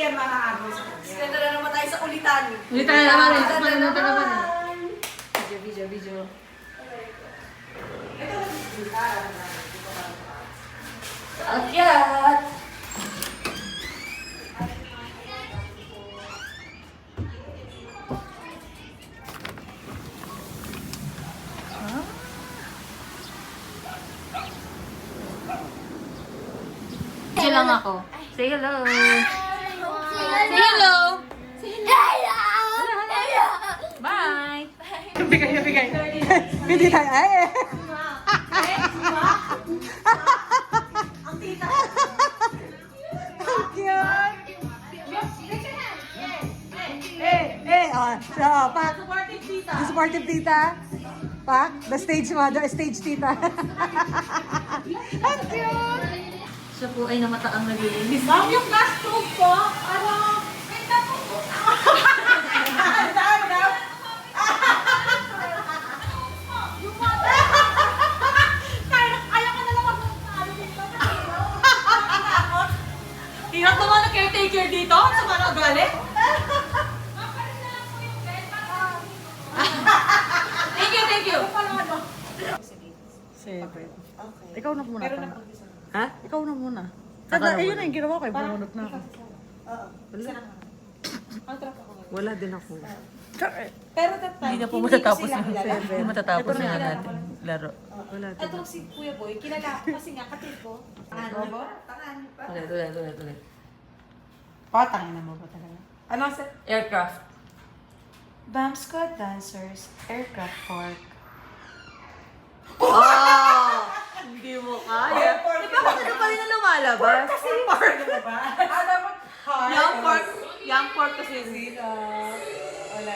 yan makakagaw sa kanya. Ganda na naman tayo sa ulitan. Ulitan na naman eh. Ulitan na naman eh. Video. Ito lang yung gitara. Akyat! Sige lang ako. Say hello. Say hello. Bye. Bigay. Hindi tayo. Ay! Ang tita. Ang cute! So, pa. Supportive tita. The supportive tita. Pa. The stage mother, stage tita. Ang cute! Siya po ay namataang naglilinis. Ma'am, yung gas stove po, ano? Ganda po po. Ayaw ko na lang mag-ano dito. Hirap naman na caretaker dito. Sa mga galit. Thank you. Seven. Okay. Ikaw na muna. Pero Pa. napag-isa na. Ha? Ikaw na muna. Ikaw na Ayun muna. na yung ginawa ko. Bumunot na ako. Oo. Isa na nga. Ang trap ako ngayon. Wala din ako. Pero that time, Hindi na po hindi matatapos ko sila yung kilala. Hindi matatapos Ito na na kilala natin laro. Wala din. Ito si Kuya Boy, kilala ko kasi nga kapit ko. Tangan. Tangan. Ulit. Patangin na mo ba talaga? Ano sa Aircraft. Bam Squad Dancers Aircraft Park? Oh! Hindi mo kaya. Di ba kasi pa rin na lumalabas? Kasi park na ba? Dapat hard. Young pork kasi. Wala.